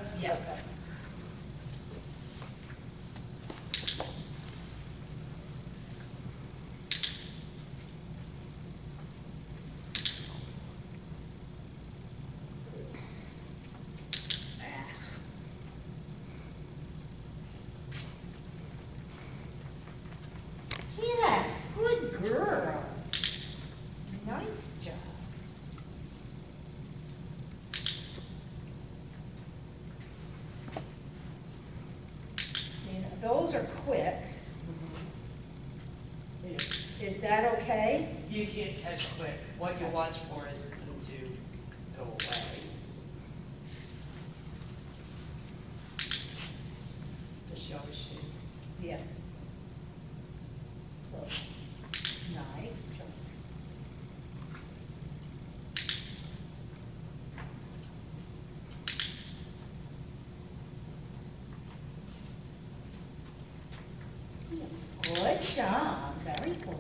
has? Yes. Yes, good girl. Nice job. See, now, those are quick. Is that okay? You can't catch quick. What you watch for is them to go away. Does she always shoot? Yeah. Close. Nice job. Good job, very good.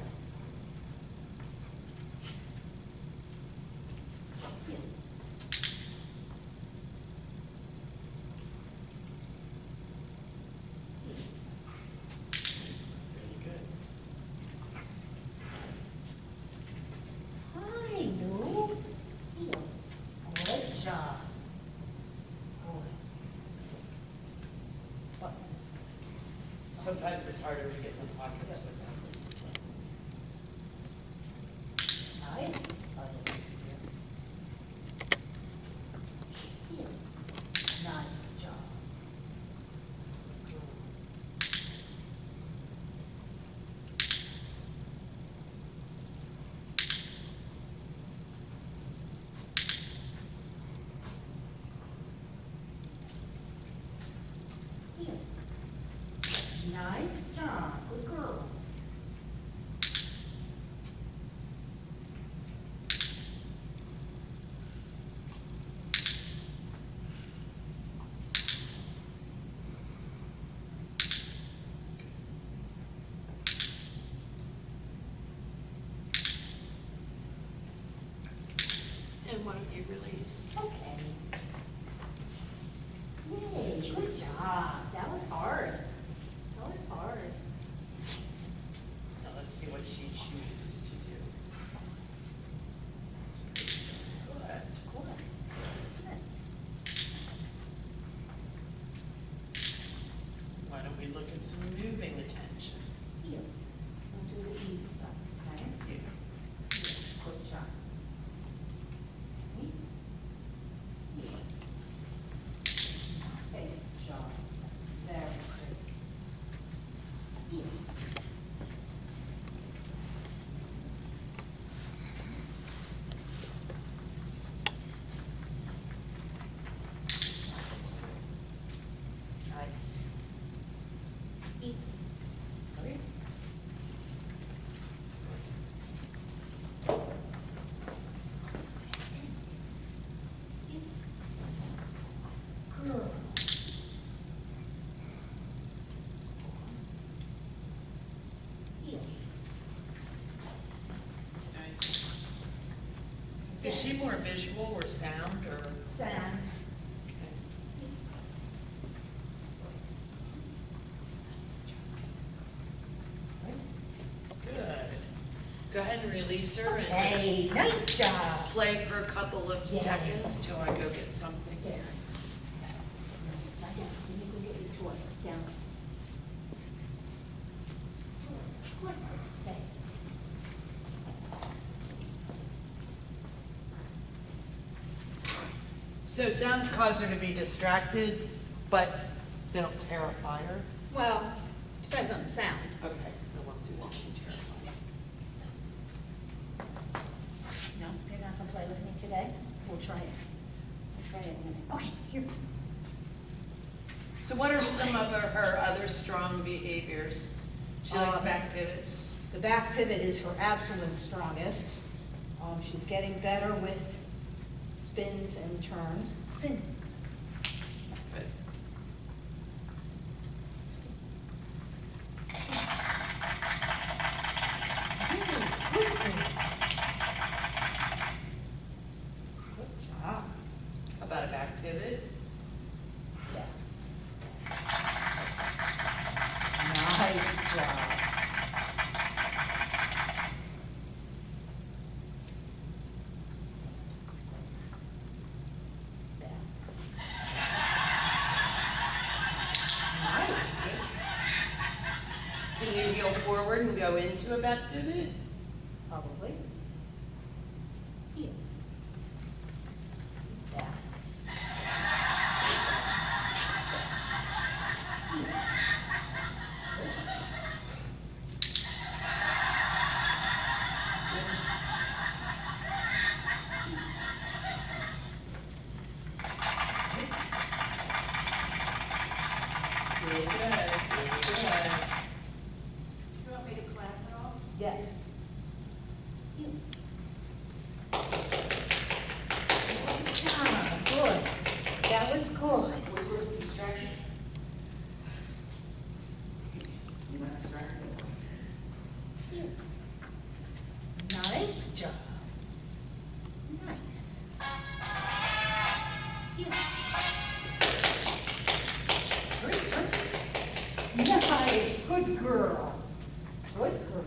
Very good. Hi, Lou. Good job. Good. Buttons. Sometimes it's harder to get in the pockets with them. Nice. Here. Nice job. Here. Nice job, good girl. And why don't you release? Okay. Yay, good job. That was hard. That was hard. Now let's see what she chooses to do. That's pretty good. Good. Excellent. Why don't we look at some moving attention? Here. We'll do the easy stuff, okay? Here. Here. Good job. Okay. Here. Nice job. Very good. Here. Nice. Eat. Okay. Girl. Here. Nice. Is she more visual or sound or? Sound. Okay. Good. Go ahead and release her and Hey, nice job. just play for a couple of Yeah. seconds till I go get something. There. Lie down. Let me go get your toy. Down. Good. Stay. So sounds cause her to be distracted, but they don't terrify her? Well, depends on the sound. Okay, I won't do that, she terrified. No, you're not gonna play with me today? We'll try it. We'll try it in a minute. Okay, here. So what are some of her other strong behaviors? She likes back pivots? The back pivot is her absolute strongest. She's getting better with spins and turns. Spin. Good. Really good girl. Good job. How about a back pivot? forward and go into a back pivot? Probably. Here. Yeah. Very good, very good. You want me to clap at all? Yes. Ah, good. That was good. Where's the distraction? You want to start? Nice job. Nice. Here. Great, good. Nice, good girl. Good girl.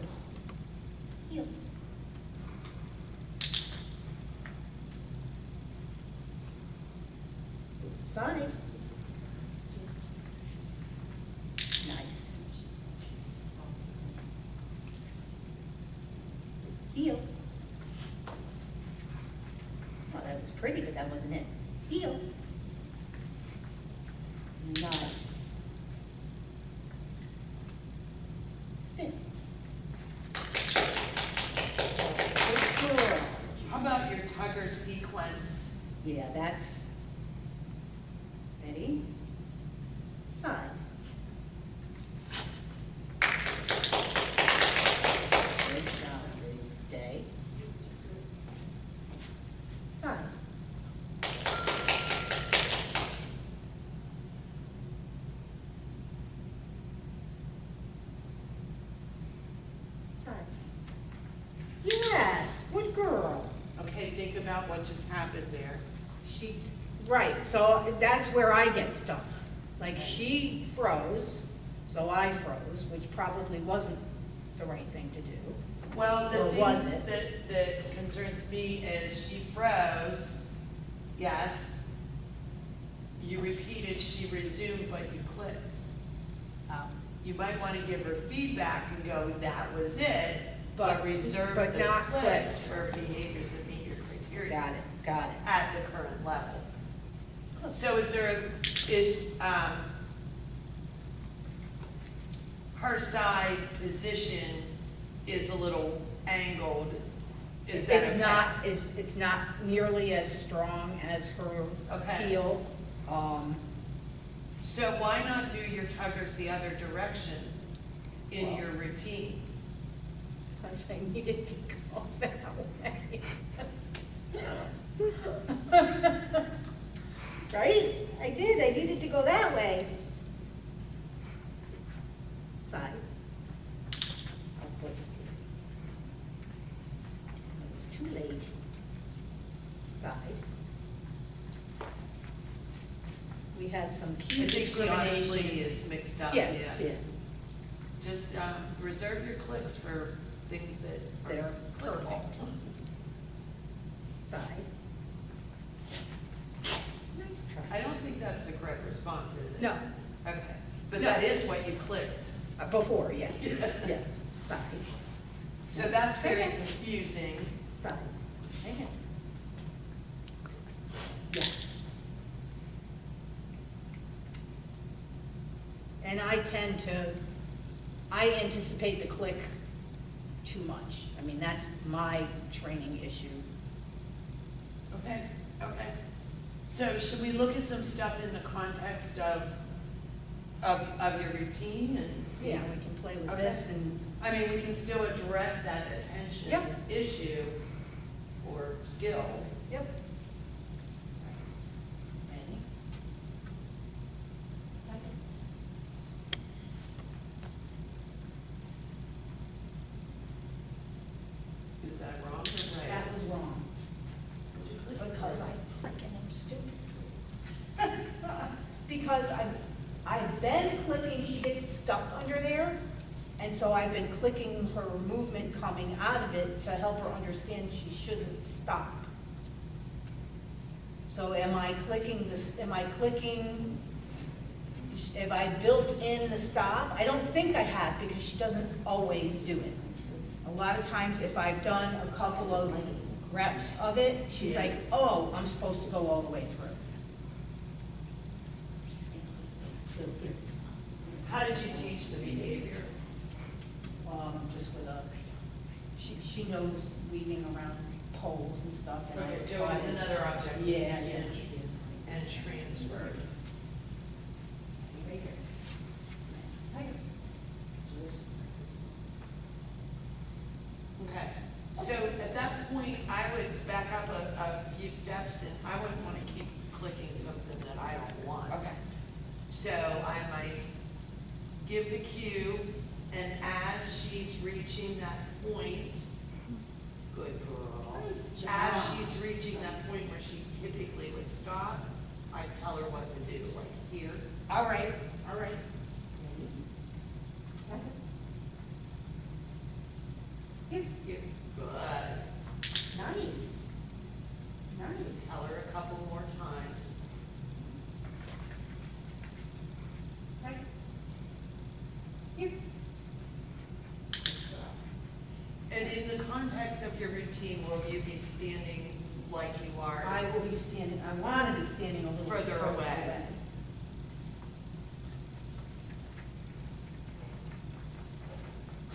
Here. Side. Nice. Heel. Well, that was pretty, but that wasn't it. Heel. Nice. Spin. Good girl. How about your tugger sequence? Yeah, that's. Ready? Side. Good job, stay. Side. Side. Yes, good girl. Okay, think about what just happened there. She, right, so that's where I get stuck. Like, she froze, so I froze, which probably wasn't the right thing to do. Well, the Or was thing it? that concerns me is she froze, yes. You repeated, she resumed, but you clicked. You might want to give her feedback and go, that was it, but reserve but the not clicks clicked. for behaviors that meet your criteria. Got it. At the current level. So is there, her side position is a little angled, is that okay? It's not nearly as strong as her Okay. heel. So why not do your tuggers the other direction in Well- your routine? Because I needed to go that way. Right? I did, I needed to go that way. Side. I'll put this. It was too late. Side. We have some I cue think she honestly discrimination. is mixed up, Yeah, yeah. yeah, Just reserve your clicks for things that that are are clickable. perfect. Side. Nice try. I don't think that's the correct response, is it? No, Okay, but No. that is what you clicked. before, yeah, yeah, side, So that's very Okay. confusing. side, okay. Yes. And I anticipate the click too much. I mean, that's my training issue. Okay, okay. So should we look at some stuff in the context of your routine and see? Yeah, we can play with Okay. this and, I mean, we can still address that attention Yep. issue or skill. yep. Ready? Is that wrong or right? That was wrong. Did you click? Because I freaking am stupid. Because I've been clicking, she gets stuck under there, and so I've been clicking her movement coming out of it to help her understand she shouldn't stop. So am I clicking if I built in the stop, I don't think I have, because she doesn't always do it. A lot of times, if I've done a couple of reps of it, she's like, oh, I'm supposed to go all the way through. How did you teach the behavior? Just with she knows weaving around poles and stuff, and I Okay, just so taught it's it. another object. Yeah. And transferred. Right here. Right here. Okay, so at that point, I would back up a few steps, and I wouldn't want to keep clicking something that I don't want. Okay. So I might give the cue, and as she's reaching that point, good girl, as she's reaching that point where she typically would stop, I tell her what to do, like here. All right. Here. Here. Good. Nice. Tell her a couple more times. Right. Here. And in the context of your routine, will you be standing like you are? I will be standing, I want to be standing a little Further away.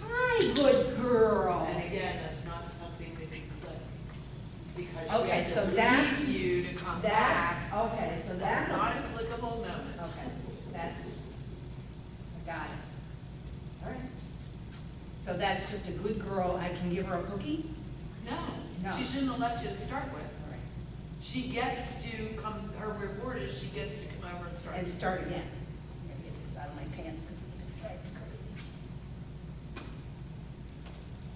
Hi, good girl. And again, that's not something that you click, because we Okay, have so to that's- leave you to come That's, back. okay, so That's that's. not a clickable moment. Okay, that's, I got it. All right. So that's just a good girl, I can give her a cookie? No, No. she shouldn't have left you to start with. All right. She gets to come, her reward is she gets to come over and start. And start again. I'm gonna get this out of my pants because it's gonna drive me crazy.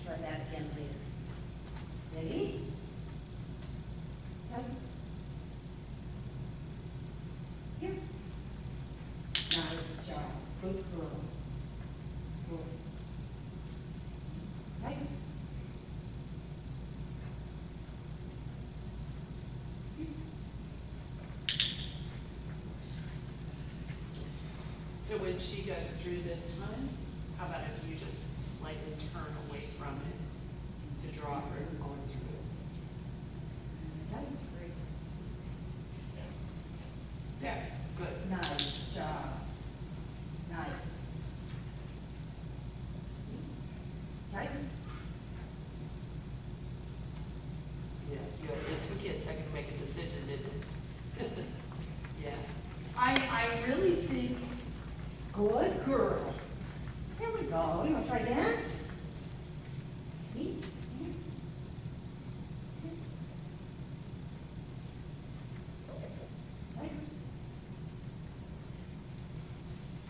Try that again later. Ready? Okay. Here. Nice job, good girl. Good. Right. So when she goes through this time, how about if you just slightly turn away from it to draw her going through? There, good. Nice job. Nice. Right? Yeah, it took you a second to make a decision, didn't it? Yeah. I really think, Good girl. There we go. You want to try again? Me? Right.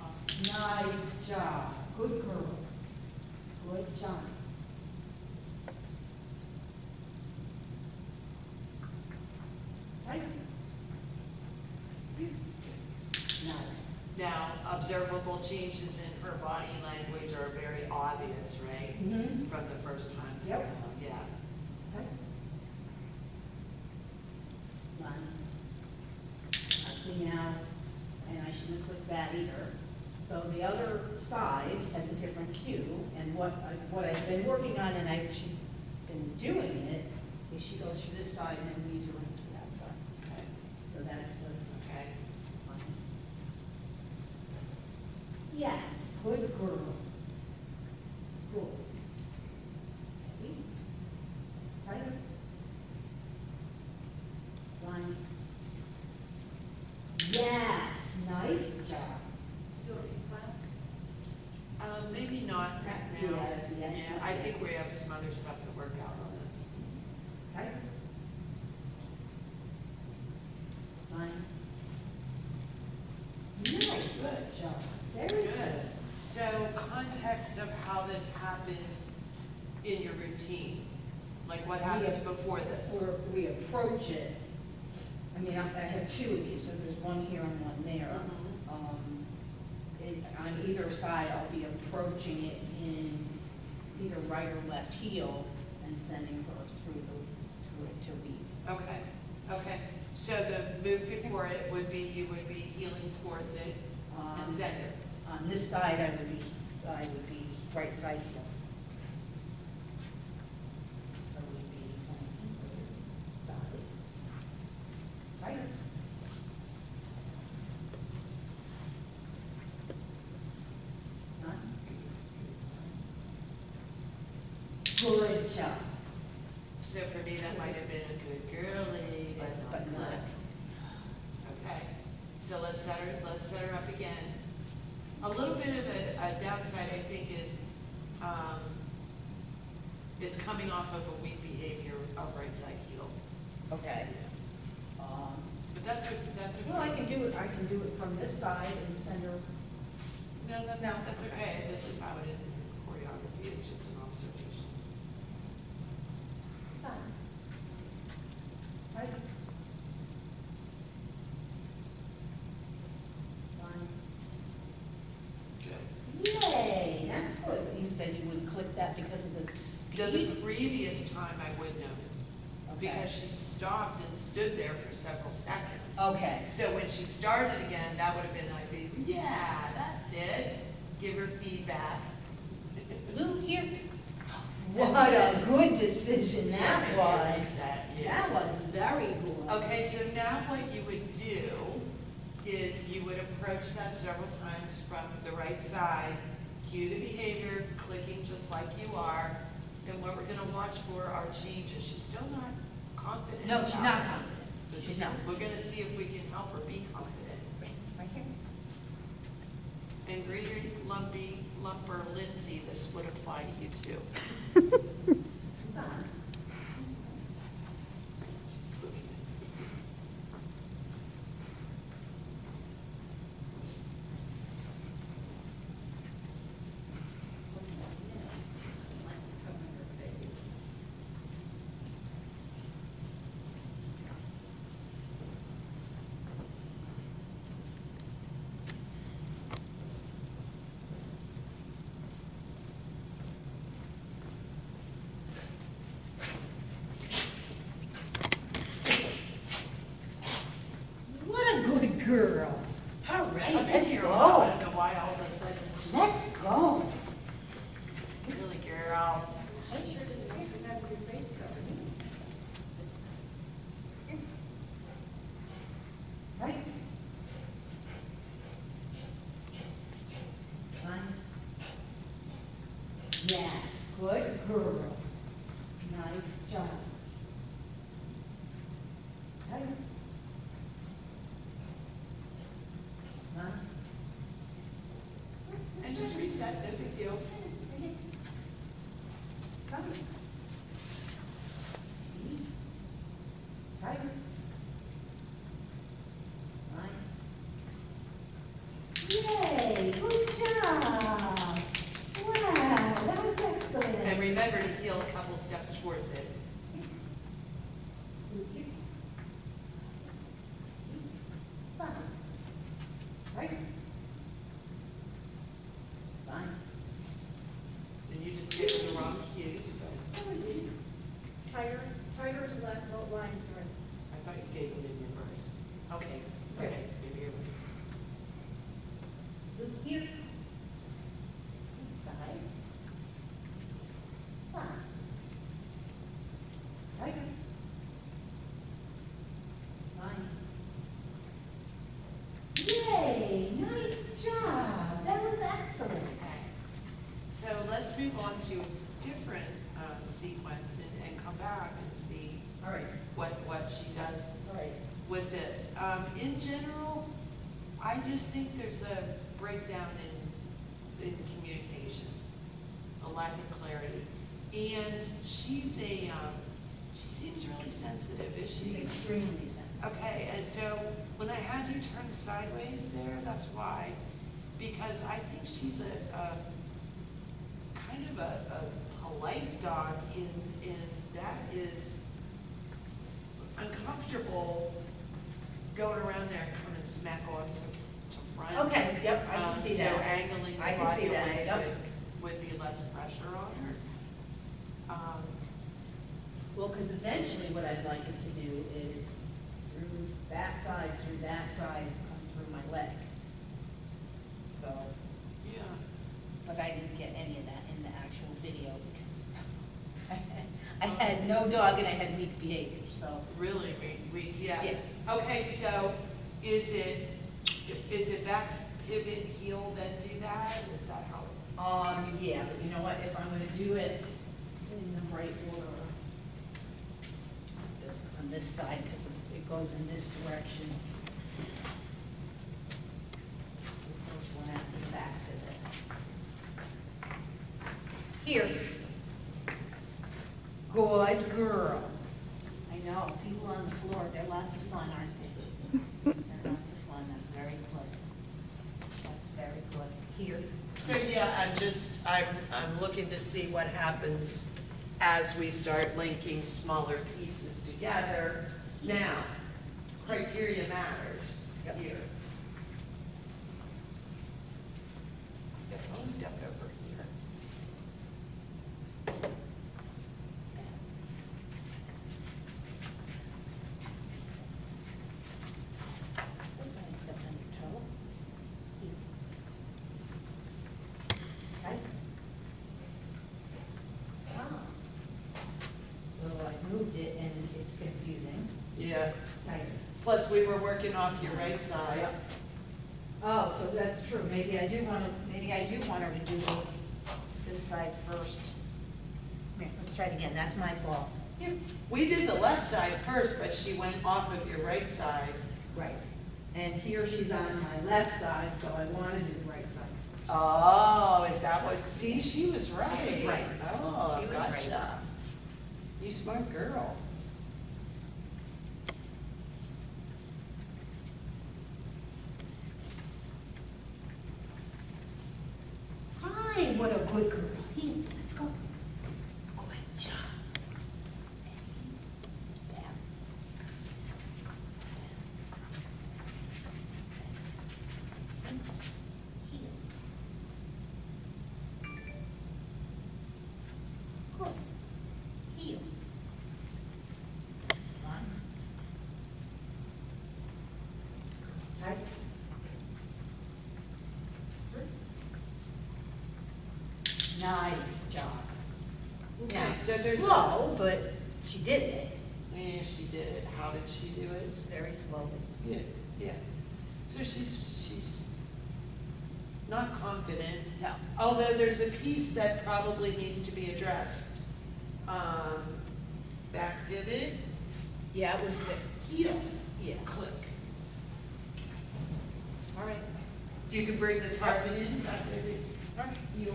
awesome. Nice job. Good girl. Good job. Right. Nice. Now, observable changes in her body language are very obvious, right? Mm-hmm. From the first time to Yep. now, yeah. Okay. One. I see now, and I shouldn't have clicked that either. So the other side has a different cue, and what I've been working on, and she's been doing it, is she goes through this side and then weaves around through that side. Okay. So that's the Okay. one. Yes, good girl. Good. Ready? Right. One. Yes, nice job. Maybe not right now. Yeah. I think we have some other stuff to work out on this. Okay. One. Nice, good job. Very good. So context of how this happens in your routine, like what happens before this? Or we approach it, I mean, I have two of these, so there's one here and one there. Mhm. On either side, I'll be approaching it in either right or left heel and sending her through it to weave. Okay, okay. So the move before it would be, you would be heeling towards it, And center. On this side, I would be right side heel. So it would be side. Right. None. Good job. So for me, that might have been a good girly, but But not not. click. Okay, so let's set her up again. A little bit of a downside, I think, is, it's coming off of a weak behavior of right side heel. Okay. But that's okay. Well, I can do it from this side and send her. No, that's okay. This is how it is in choreography. It's just an observation. Side. Right. One. Good. Yay, that's good. You said you would click that because of the The speed? previous time I would know, Okay. because she stopped and stood there for several seconds. Okay. So when she started again, that would have been, I'd be, yeah, that's it. Give her feedback. Lou, here. What a good decision that Yeah, was. yeah. That was very good. Okay, so now what you would do is you would approach that several times from the right side, cue the behavior, clicking just like you are, and what we're gonna watch for are changes. She's still not confident. No, she's about not it. confident. She's not. We're gonna see if we can help her be confident. Right here. And Greeter, Lumpy, Lumper, Lindsay, this would apply to you too. Side. She's looking at me. What a good girl. All right, I've been let's here a while. I go. don't know why all of a sudden. Let's go. Really, girl. I sure didn't think you had your face covered. Right. One. Yes, good girl. Nice job. Right. One. And just reset, no big deal. Sorry. Right. Right. Yay, good job. Wow, that was excellent. And remember to heel a couple steps towards it. Fine. Right. Fine. And you just get in the wrong cues, but Tighter left, both lines are. I thought you gave them in reverse. Okay, okay, maybe you're right. Look here. Side. Side. Right. Fine. Yay, nice job. That was excellent. So let's move on to a different sequence and come back and see All right, what she does all right. with this. In general, I just think there's a breakdown in communication, a lack of clarity. And she seems really sensitive, is She's she? extremely sensitive. Okay, and so when I had you turn sideways there, that's why, because I think she's a kind of a polite dog in that is uncomfortable going around there and coming smack on to front. Okay, yep, I can see So that. angling I the can body see that, away yep. would be less pressure on her. Well, because eventually what I'd like him to do is through that side, come through my leg. had no dog and I had weak behavior, so. Really, we, yeah. Yeah. Okay, so is it back, pivot, heel, then do that? Is that how? Yeah, but you know what, if I'm gonna do it in the right order, this, on this side, because it goes in this direction. The first one after the back pivot. Here. Good girl. I know, people on the floor, they're lots of fun, aren't they? They're lots of fun, that's very good. That's very good. Here. So, yeah, I'm looking to see what happens as we start linking smaller pieces together. Now, criteria matters Yep. here. Guess I'll step over here. I stepped on your toe. Okay. Ah. So I moved it and it's confusing. Yeah, Tighter. plus we were working off your right side. Oh, so that's true. Maybe I do want her to do this side first. Here, let's try it again. That's my fault. Here. We did the left side first, but she went off of your right side. Right. And here she's on my left side, so I want to do the right side first. Oh, is that what, see, she was right. She was right. Oh, She was right. gotcha. You smart girl. Hi, what a good girl. Here, let's go. Good job. Bam. Bam. Here. Good. Heel. One. Tight. Nice job. Okay, Now, so there's. slow, but she did it. Yeah, she did it. How did she do it? Just very slowly. Yeah, yeah. So she's not confident. No. Although there's a piece that probably needs to be addressed. Back pivot, Yeah, it was the, heel, yeah. click. All right. You can bring the target in, back pivot, All right. heel.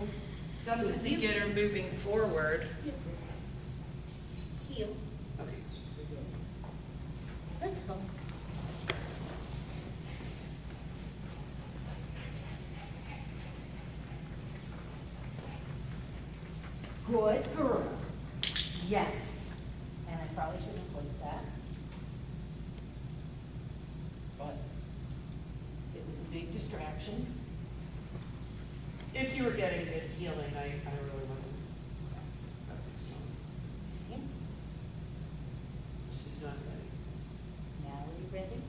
Something to get her moving forward. Heel. Okay. Let's go. Good girl. Yes. And I probably shouldn't have put that. But it was a big distraction. If you were getting good healing, I really wasn't focused on. Okay. She's not ready. Now are you ready?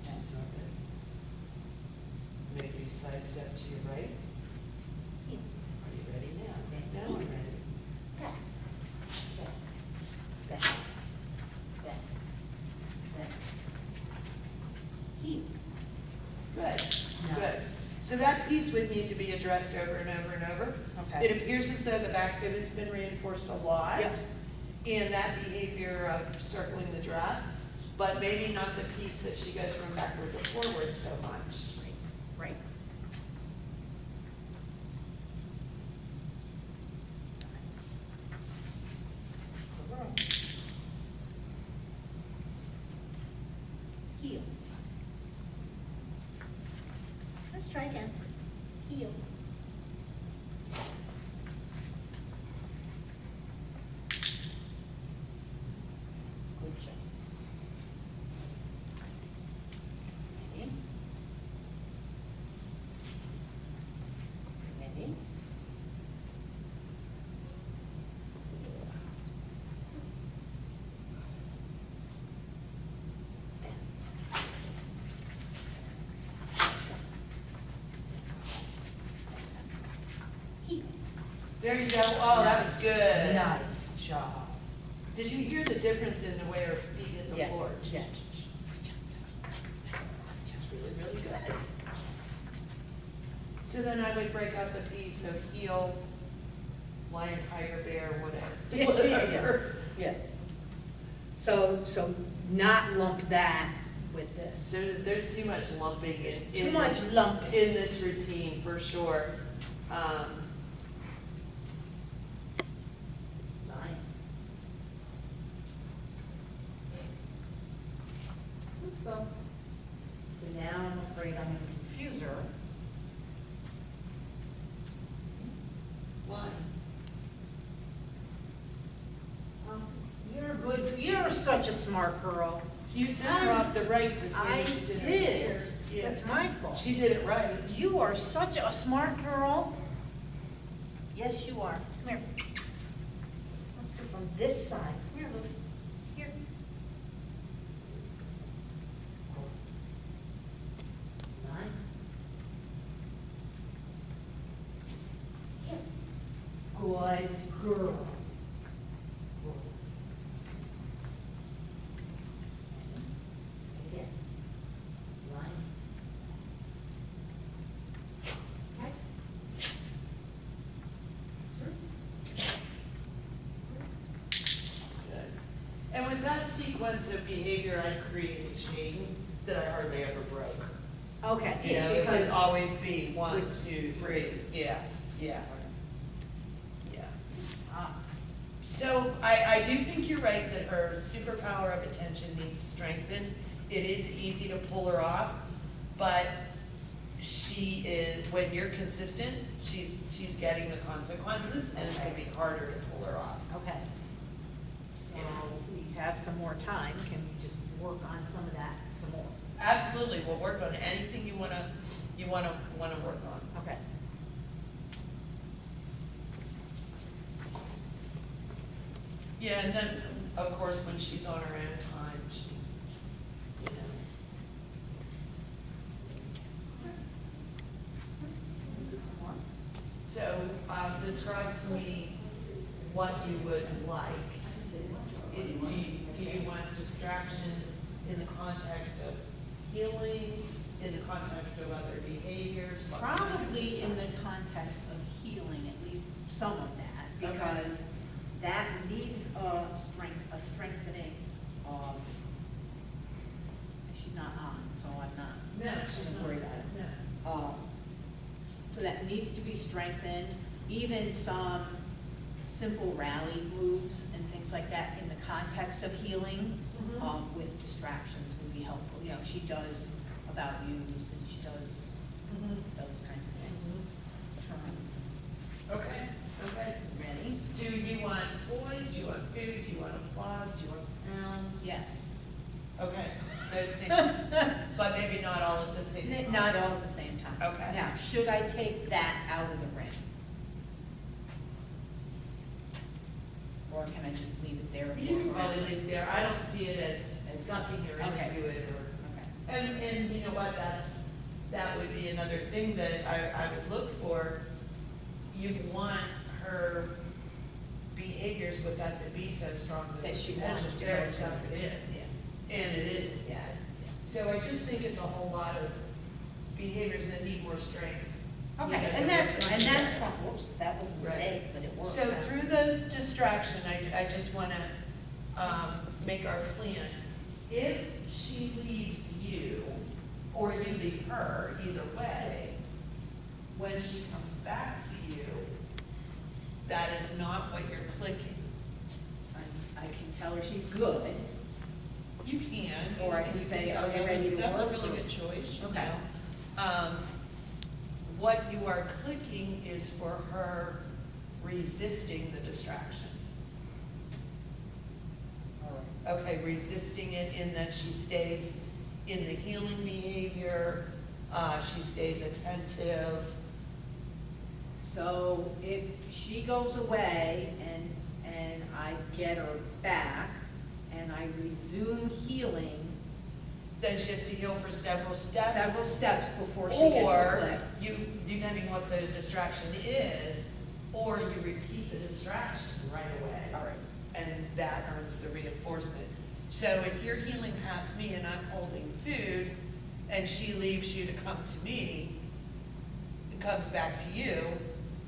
She's not ready. Maybe sidestep to your right. Heel. Are you ready now? Now I'm ready. Back. Back. Back. Back. Back. Heel. Good, good. Nice. So that piece would need to be addressed over and over and over. Okay. It appears as though the back pivot's been reinforced a lot. Yep. And that behavior of circling the draft, but maybe not the piece that she goes from backward to forward so much. Right. Heel. Let's try again. Heel. Good job. Ready? Ready? Heel. There you go. Oh, that was good. Nice job. Did you hear the difference in the way her feet hit the Yeah, floor? yeah. It's really, really good. So then I would break out the piece of heel, lion, tiger, bear, whatever, whatever. Yeah. So not lump that with this. There's too much lumping in. Too in much this- lumping. In this routine, for sure. Lion. Let's go. So now I'm afraid I'm gonna confuse her. Why? You're such a smart girl. You sent her off the right to see I what she did. over did. here. Yeah. That's my fault. She did it right. You are such a smart girl. Yes, you are. Come here. Let's do from this side. Come here, Lily. Here. Nine. Here. Good girl. Again. Line. Okay. And with that sequence of behavior I created, Shaden, that I hardly ever broke. Okay, You know, yeah, it could because, always be 1, 2, 3, yeah, yeah. Yeah. So I do think you're right that her superpower of attention needs strengthened. It is easy to pull her off, but she is, when you're consistent, she's getting the consequences, and it's gonna be harder to pull her off. okay. So we have some more time, can we just work on some of that some more? Absolutely, we'll work on anything you wanna work on. Okay. Yeah, and then, of course, when she's on her own time, she, you know. So, describe to me what you would like. Do you want distractions in the context of healing, in the context of other behaviors? What kind of Probably in the distractions? context of healing, at least some of that, Okay. because that needs a strengthening. She's not on, so I'm not. No, she's not. Worried about it. No. So that needs to be strengthened, even some simple rally moves and things like that in the context of healing, Mhm. with distractions would be helpful. You know, she does about yous and she does Mhm. those kinds of things. Terms. Okay, okay. Ready? Do you want toys, do you want food, do you want applause, do you want sounds? Yes. Okay, those things, but maybe not all at the same time. Not all at the same time. Okay. Now, should I take that out of the ring? Or can I just leave it there? You can probably leave it there, I don't see it as sucking her Okay. into it, or, Okay. and you know what, that would be another thing that I would look for. You'd want her behaviors with that to be so strong That she the wants potential's to there go to suck to. it in. Yeah. And it isn't yet. So I just think it's a whole lot of behaviors that need more strength. You know, Okay, that and we're that's trying to fine, get. whoops, that was a mistake, but it worked. So through the distraction, I just wanna, make our plan. If she leaves you, or you leave her, either way, when she comes back to you, that is not what you're clicking. I can tell her she's good. You can. Or I can you say, tell are you her ready to that's a work, really or- good choice, you Okay. know. What you are clicking is for her resisting the distraction. All right. Okay, resisting it in that she stays in the healing behavior, she stays attentive. So if she goes away and I get her back and I resume healing Then she has to heal for several steps. several steps before she gets a Or click. you, depending on what the distraction is, or you repeat the distraction right away. All right. and that earns the reinforcement. So if you're healing past me and I'm holding food, and she leaves you to come to me, and comes back to you,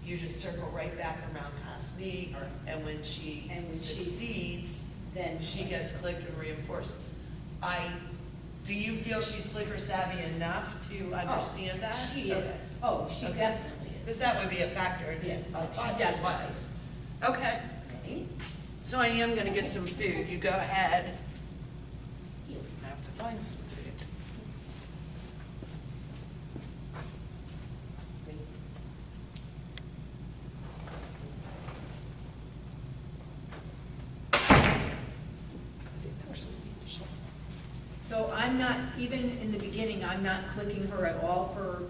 you just circle right back around past me, and when she And when she- succeeds, Then she gets clicked and reinforced. Do you feel she's clicker savvy enough to understand that? She is. Oh, she Okay. definitely is. Because that would be a factor, and Yeah, I she thought she definitely was. Okay, Okay. so I am gonna get some food, you go ahead. Heel. I have to find some food. Wait. So I'm not, even in the beginning, I'm not clicking her at all for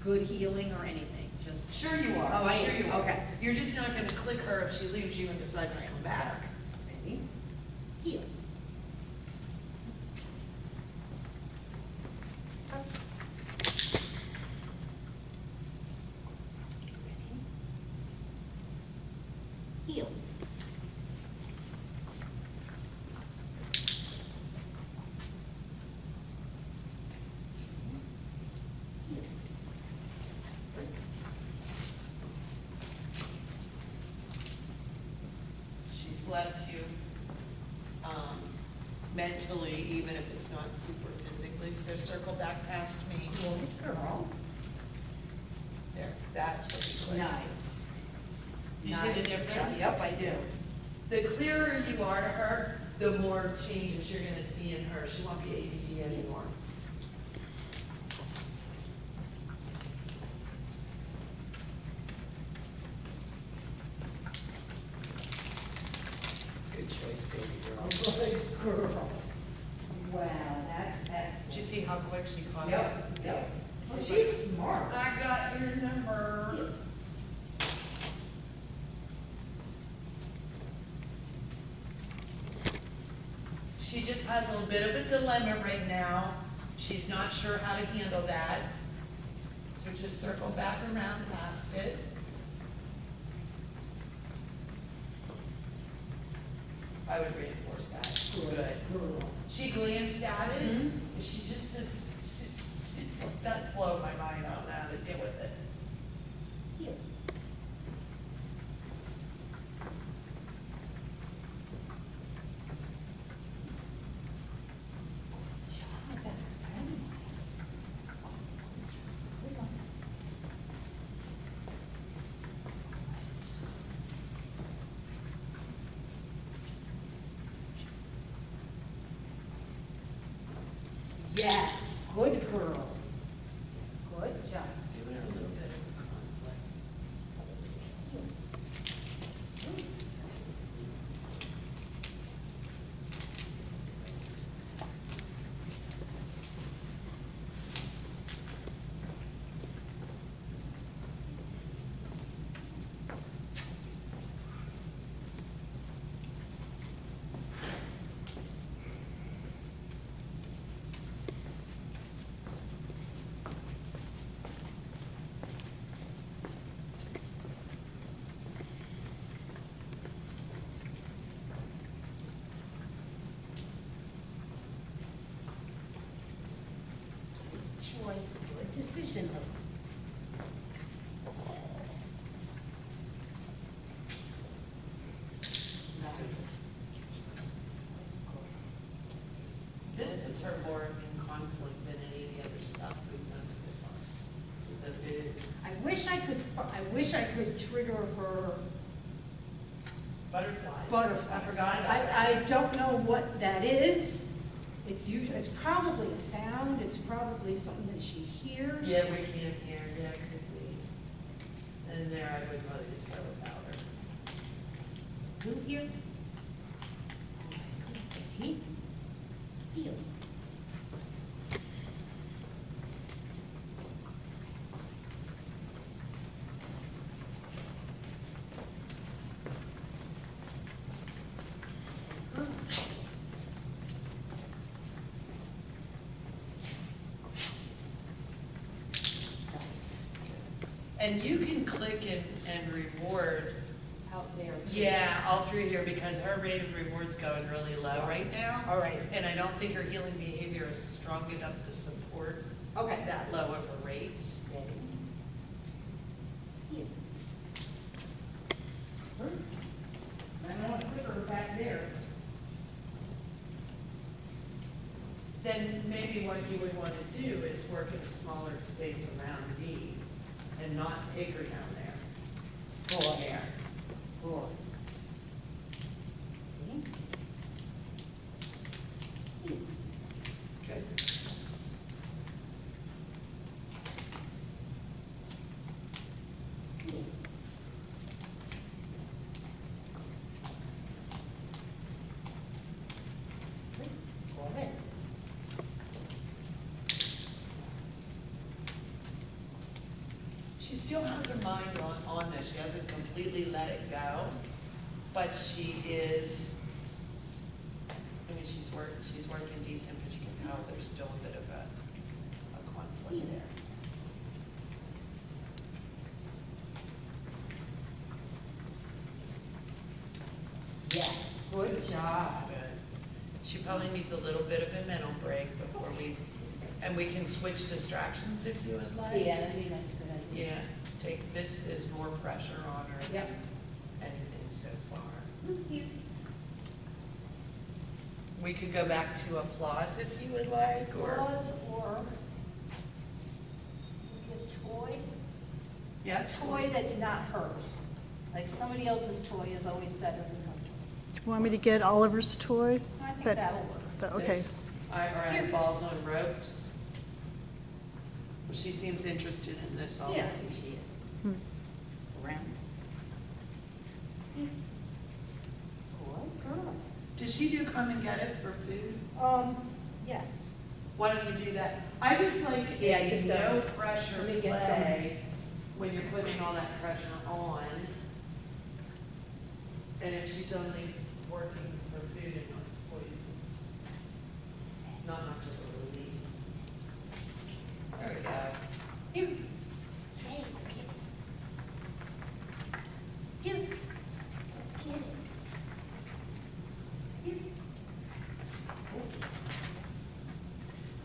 good healing or anything, just. Sure you are. Oh, I Sure am. you are. Okay. You're just not gonna click her if she leaves you and decides to come back. Ready? Heel. Ready? Heel. Heel. She's left you, mentally, even if it's not super physically, so circle back past me. Good girl. There, that's what you click. Nice. You see the Nice. difference? Yep, I do. The clearer you are to her, the more changes you're gonna see in her. She won't be ADD anymore. Good choice, baby girl. Good girl. Wow, that's excellent. Did you see how quick she caught up? Yep, yep. Well, she's smart. I got your number. She just has a bit of a dilemma right now. She's not sure how to handle that. So just circle back around past it. I would reinforce that. Good. Girl. She glanced at it, Mhm. but she just is, she's like, that's blowing my mind. I don't know how to deal with it. Heel. Wow, that's very nice. Good one. Yes, good girl. Good job. Giving her a little bit of a conflict. Nice choice, good decision. Nice. This puts her more in conflict than any of the other stuff we've done so far. The food. I wish I could trigger her Butterflies. butterfly. I forgot about that. I don't know what that is. It's probably a sound, it's probably something that she hears. Yeah, we can't hear, yeah, could be. And there, I would probably just go without her. Who here? Ready? Heel. Nice. And you can click and reward How out there too. Yeah, all through here, because her rate of reward's going really low right now. All right, And I don't think her healing behavior is strong enough to support okay. that low of a rate. Ready? Here. I don't want to put her back there. Then maybe what you would want to do is work in a smaller space around B and not take her down there. Boy. There. Boy. Good. Go ahead. She still has her mind on this. She hasn't completely let it go, but she is, I mean, she's working decent, but you can tell there's still a bit of a conflict there. Yes, good job. Good. She probably needs a little bit of a mental break before and we can switch distractions if you would like. Yeah, that'd be a nice, good idea. Yeah, this is more pressure on her than Yep. anything so far. Here. We could go back to applause if you would like, or, Pause or maybe a toy. yeah, A toy that's not hers. Like somebody else's toy is always better than her Do you want me to get Oliver's toy? toy. I think That- that'll work. Okay. This, or I have balls on ropes. Well, she seems interested in this already. Yeah, I think she is. Hmm. Around. Good girl. Does she do come and get it for food? Yes. Why don't you do that? I just like Yeah, a just, no pressure let me get some. play when you're putting all that pressure on. And if she's only working for food and not toys, it's not much of a release. There we go. Here. Hey, okay. Here. Get it. Here.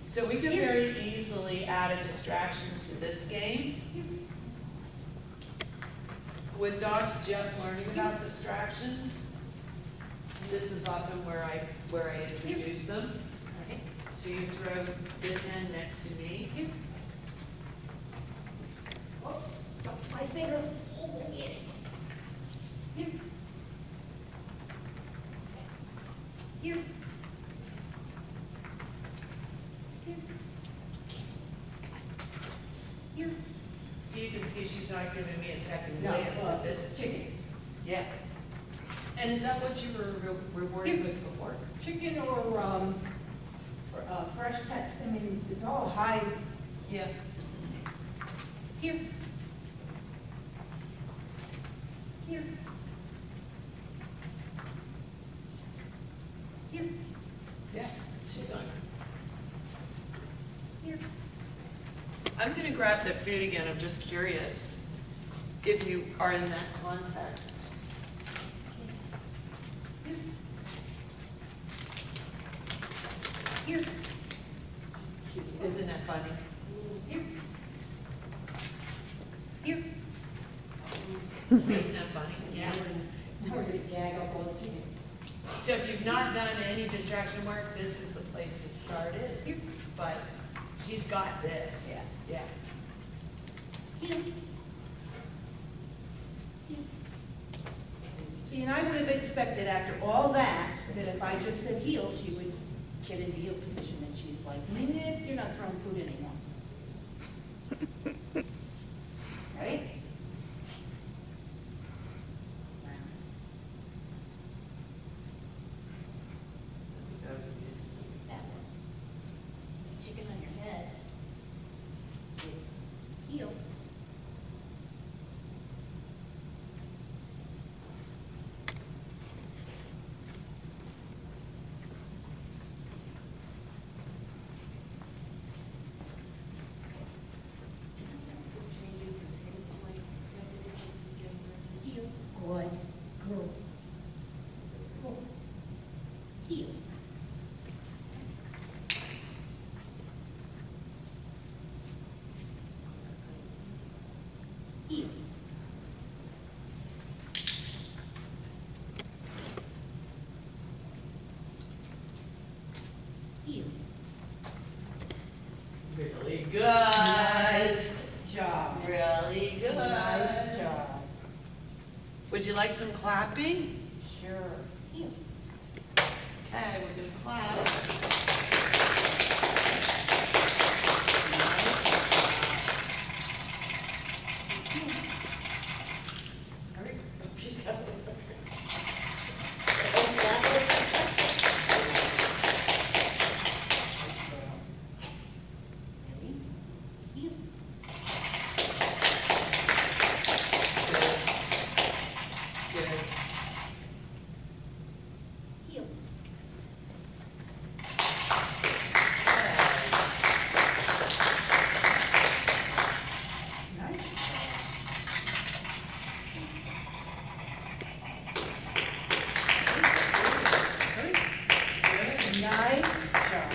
So we could very easily add a distraction to this game. With dogs just learning about distractions, this is often where I introduce them. Okay. So you throw this end next to me. Here. Oops, stuck my finger. Oh, get it. Here. Here. Here. Here. So you can see she's not giving me a second No, glance at this. chicken. Yeah. And is that what you were rewarded with before? Chicken or, fresh cuts, I mean, it's all high. Yeah. Here. Here. Here. Yeah, she's on. Here. I'm gonna grab the food again, I'm just curious if you are in that context. Here. Isn't that funny? Here. Here. Isn't that funny? Yeah. Now we're gonna gag up all the chicken. So if you've not done any distraction work, this is the place to start it. Here. But she's got this. Yeah. Yeah. Here. See, and I would have expected after all that, that if I just said heel, she would get into heel position, and she's like, nope, you're not throwing food anymore. Right? That was. Chicken on your head. Heel. Heel. Good. heel. Heel. Really good. Nice job. Really good. Nice job. Would you like some clapping? Sure. Heel. Okay, we're gonna clap. Hurry. She's got it. Ready? Heel. Good. Good. Heel. Nice. Good. Nice job.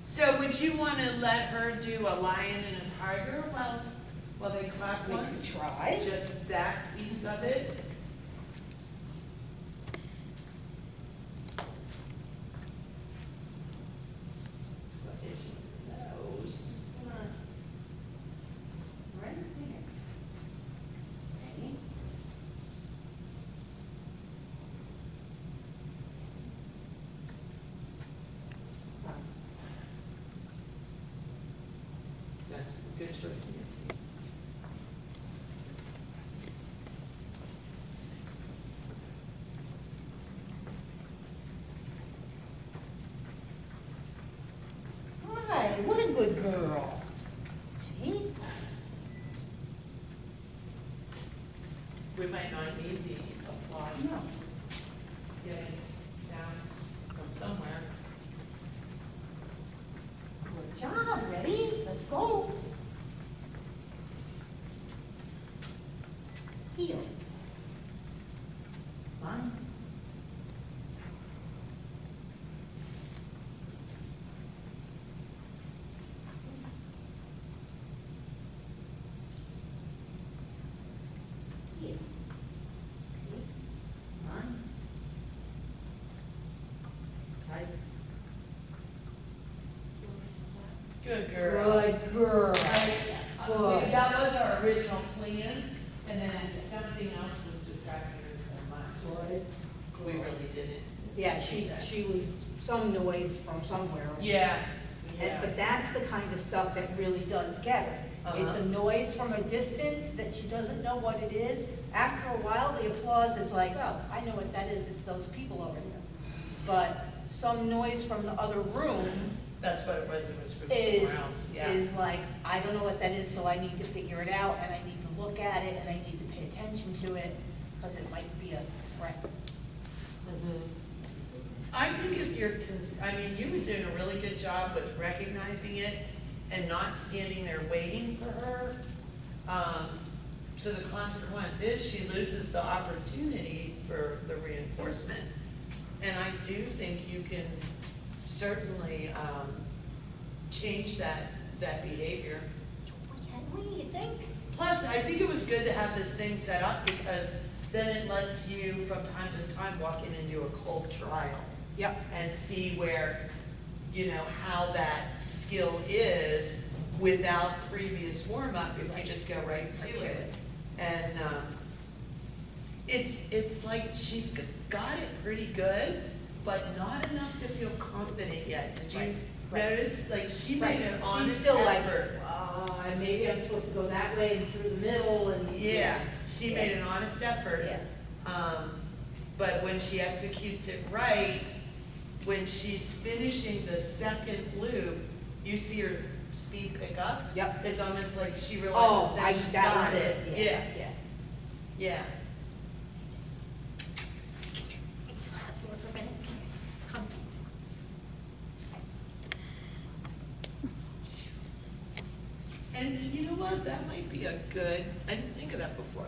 So would you wanna let her do a lion and a tiger while they clap We can once? try. Just that piece of it? What is your nose? Come on. Right here. Ready? Stop. That's good for Nancy. Hi, what a good girl. Ready? We might not need the applause. No. Getting sounds from somewhere. Good job. Ready? Let's go. Heel. One. Heel. One. Tight. Good girl. Good girl. Right, Good. that was our original plan, and then something else was distracting her so much. Good. We really didn't. Yeah, she was some noise from somewhere. Yeah, And- yeah. But that's the kind of stuff that really does get her. It's a noise from a distance that she doesn't know what it is. After a while, the applause is like, oh, I know what that is, it's those people over here. But some noise from the other room That's what it was from is, somewhere else, yeah. is like, I don't know what that is, so I need to figure it out, and I need to look at it, and I need to pay attention to it, because it might be a threat. I think if you're, I mean, you were doing a really good job with recognizing it and not standing there waiting for her. So the consequence is she loses the opportunity for the reinforcement. And I do think you can certainly, change that behavior. What do you think? Plus, I think it was good to have this thing set up because then it lets you from time to time walk in and do a cold trial Yep. and see where, you know, how that skill is without previous warm-up, if you just go right to it. And, it's like she's got it pretty good, but not enough to feel confident yet. Did you Right. notice, like, she made Right. an She's honest still like, effort. maybe I'm supposed to go that way and through the middle and. Yeah, she made an honest effort. Yeah. But when she executes it right, when she's finishing the second loop, you see her speed pick up. Yep. It's almost like she Oh, realizes that she's that got was it. Yeah, Yeah. yeah. It's on the floor for a minute. Come. And you know what, that might be a good, I didn't think of that before.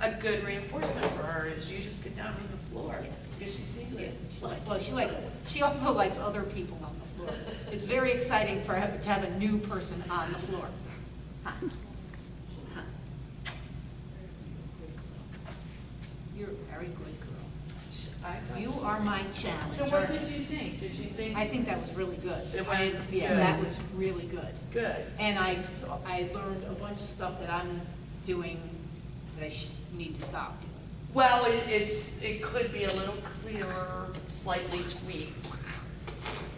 A good reinforcement for her is you just get down on the floor, because she's seeing it. Well, she also likes other people on the floor. It's very exciting for her to have a new person on the floor. Huh. Huh. height challenge. So what did you think? Did you think? I think that was really good. It went Yeah, good. that was really good. Good. And I learned a bunch of stuff that I'm doing that I need to stop doing. Well, it could be a little clearer, slightly tweaked.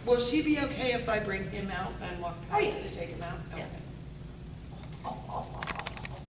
Will she be okay if I bring him out and walk Oh, past yeah. to take him out? Yeah. Okay.